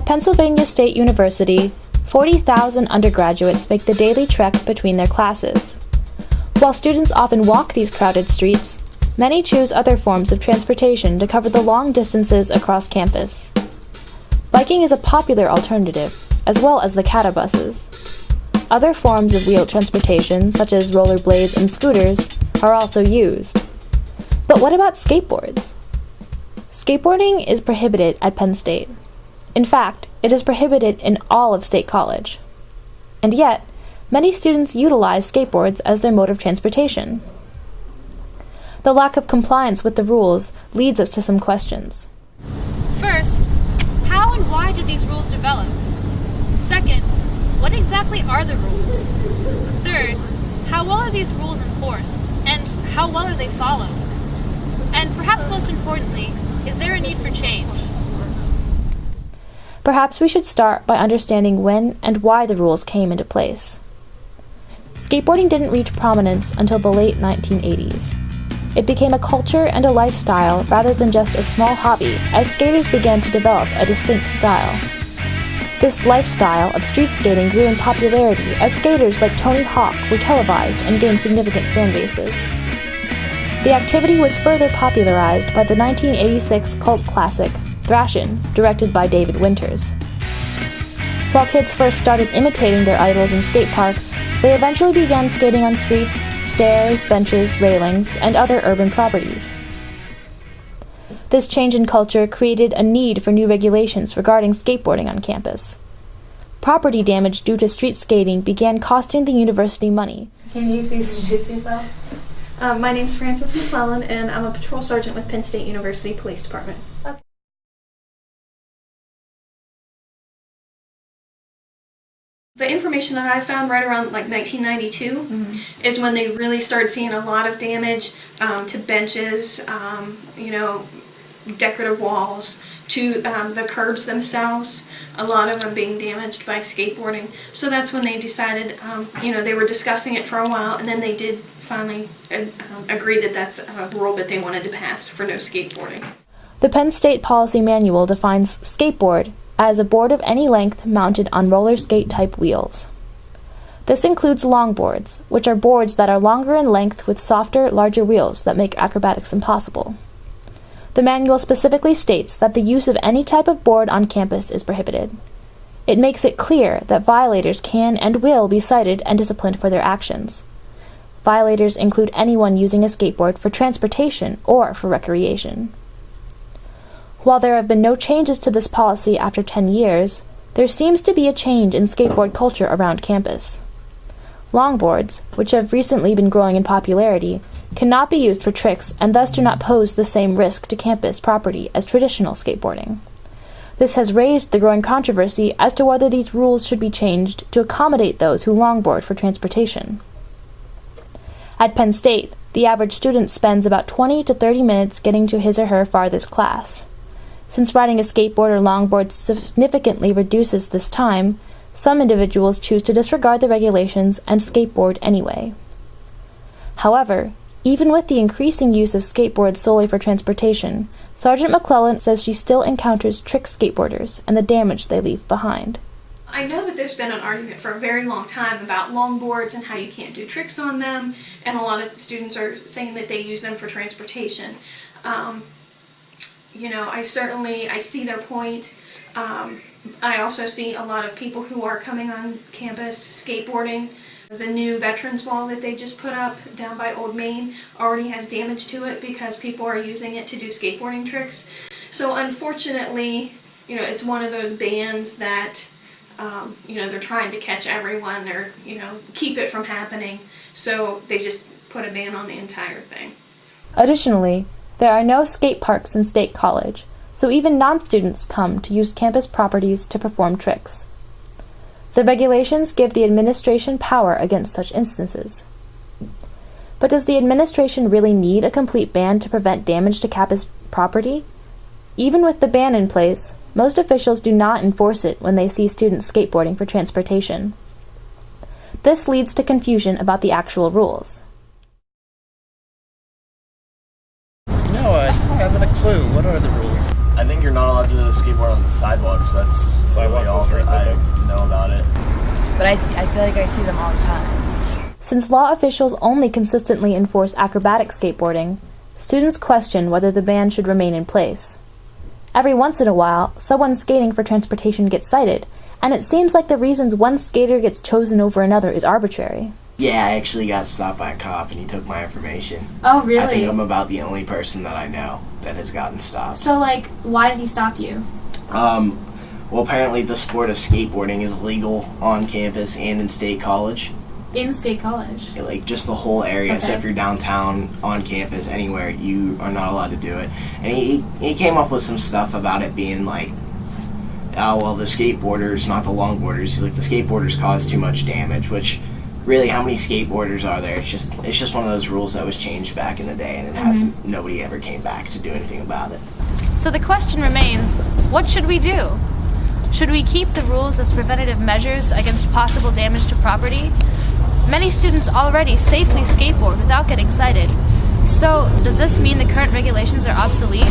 Pennsylvania State University, 40,000 undergraduates make the daily trek between their classes. While students often walk these crowded streets, many choose other forms of transportation to cover the long distances across campus. Biking is a popular alternative, as well as the catabuses. Other forms of wheeled transportation, such as rollerblades and scooters, are also used. But what about skateboards? Skateboarding is prohibited at Penn State. In fact, it is prohibited in all of State College. And yet, many students utilize skateboards as their mode of transportation. The lack of compliance with the rules leads us to some questions. First, how and why did these rules develop? Second, what exactly are the rules? Third, how well are these rules enforced, and how well are they followed? And perhaps most importantly, is there a need for change? Perhaps we should start by understanding when and why the rules came into place. Skateboarding didn't reach prominence until the late 1980s. It became a culture and a lifestyle rather than just a small hobby as skaters began to develop a distinct style. This lifestyle of street skating grew in popularity as skaters like Tony Hawk were televised and gained significant fan bases. The activity was further popularized by the 1986 cult classic, Thrashin', directed by David Winters. While kids first started imitating their idols in skate parks, they eventually began skating on streets, stairs, benches, railings, and other urban properties. This change in culture created a need for new regulations regarding skateboarding on campus. Property damage due to street skating began costing the university money. Can you please introduce yourself? My name is Frances McClellan, and I'm a patrol sergeant with Penn State University Police Department. Okay. The information that I found right around like 1992 is when they really started seeing a lot of damage to benches, decorative walls, to the curbs themselves, a lot of them being damaged by skateboarding. So that's when they decided, they were discussing it for a while, and then they did finally agree that that's a rule that they wanted to pass for no skateboarding. The Penn State Policy Manual defines skateboard as a board of any length mounted on roller skate type wheels. This includes longboards, which are boards that are longer in length with softer, larger wheels that make acrobatics impossible. The manual specifically states that the use of any type of board on campus is prohibited. It makes it clear that violators can and will be cited and disciplined for their actions. Violators include anyone using a skateboard for transportation or for recreation. While there have been no changes to this policy after 10 years, there seems to be a change in skateboard culture around campus. Longboards, which have recently been growing in popularity, cannot be used for tricks and thus do not pose the same risk to campus property as traditional skateboarding. This has raised the growing controversy as to whether these rules should be changed to accommodate those who longboard for transportation. At Penn State, the average student spends about 20 to 30 minutes getting to his or her farthest class. Since riding a skateboard or longboard significantly reduces this time, some individuals choose to disregard the regulations and skateboard anyway. However, even with the increasing use of skateboards solely for transportation, Sergeant McClellan says she still encounters trick skateboarders and the damage they leave behind. I know that there's been an argument for a very long time about longboards and how you can't do tricks on them, and a lot of students are saying that they use them for transportation. I see their point. I also see a lot of people who are coming on campus skateboarding. The new Veterans Wall that they just put up down by Old Main already has damage to it because people are using it to do skateboarding tricks. So unfortunately, it's one of those bans that, they're trying to catch everyone or, keep it from happening. So they just put a ban on the entire thing. Additionally, there are no skate parks in State College, so even non-students come to use campus properties to perform tricks. The regulations give the administration power against such instances. But does the administration really need a complete ban to prevent damage to campus property? Even with the ban in place, most officials do not enforce it when they see students skateboarding for transportation. This leads to confusion about the actual rules. No, I haven't a clue. What are the rules? I think think you're not allowed to skateboard on the sidewalks. But that's really all that I know about it. But I feel like I see them all the time. Since law officials only consistently enforce acrobatic skateboarding, students question whether the ban should remain in place. Every once in a while, someone skating for transportation gets cited, and it seems like the reasons one skater gets chosen over another is arbitrary. Yeah, I actually got stopped by a cop and he took my information. Oh, really? I think I'm about the only person that I know that has gotten stopped. So, like, why did he stop you? Well, apparently the sport of skateboarding is legal on campus and in State College. In State College? Like, just the whole area. Okay. So if you're downtown, on campus, anywhere, you are not allowed to do it. And he came up with some stuff about it being like, oh, well, the skateboarders, not the longboarders. Like, the skateboarders cause too much damage, which, really, how many skateboarders are there? It's just one of those rules that was changed back in the day, and it hasn't. Nobody ever came back to do anything about it. So the question remains, what should we do? Should we keep the rules as preventative measures against possible damage to property? Many students already safely skateboard without getting cited. So, does this mean the current regulations are obsolete?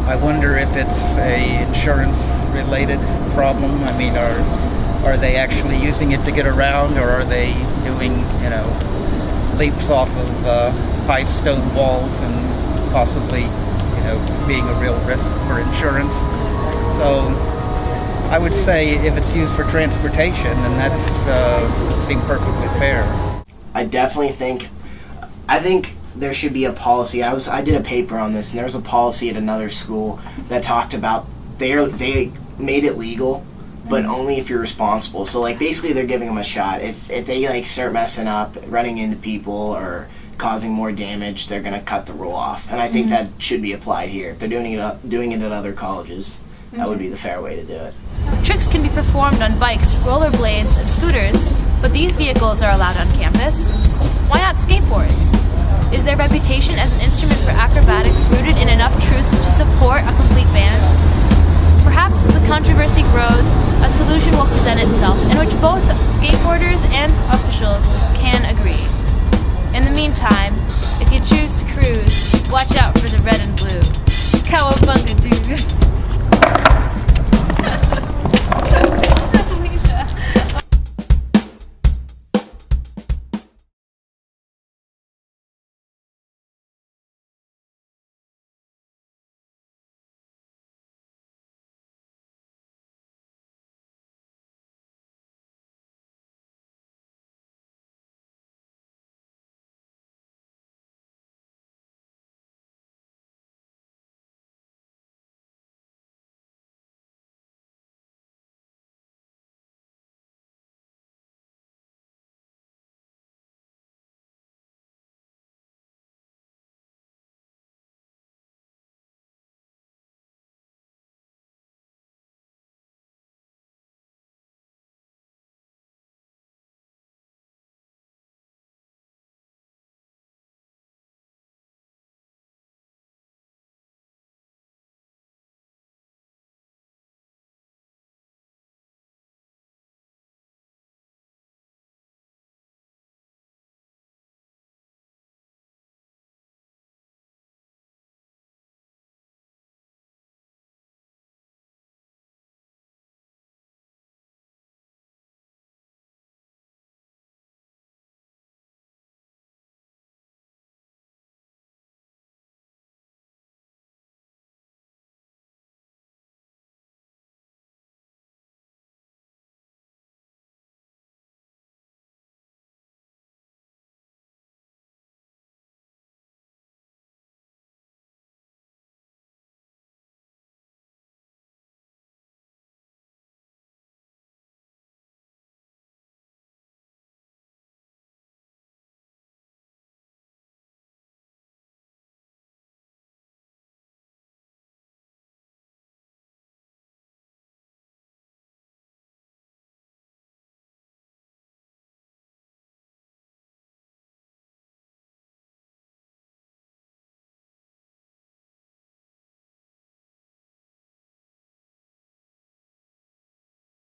I wonder if it's a insurance-related problem. I mean, are they actually using it to get around, or are they doing, leaps off of high stone walls and possibly, being a real risk for insurance? So I would say if it's used for transportation, then that's would seem perfectly fair. I think there should be a policy. I did a paper on this, and there was a policy at another school that talked about they made it legal, but only if you're responsible. So, like, basically they're giving them a shot. If they, like, start messing up, running into people, or causing more damage, they're going to cut the rule off. And I think that should be applied here. If they're doing it at other colleges, that would be the fair way to do it. Tricks can be performed on bikes, rollerblades, and scooters, but these vehicles are allowed on campus. Why not skateboards? Is their reputation as an instrument for acrobatics rooted in enough truth to support a complete ban? Perhaps as the controversy grows, a solution will present itself in which both skateboarders and officials can agree. In the meantime, if you choose to cruise, watch out for the red and blue. Cowabunga, dudes!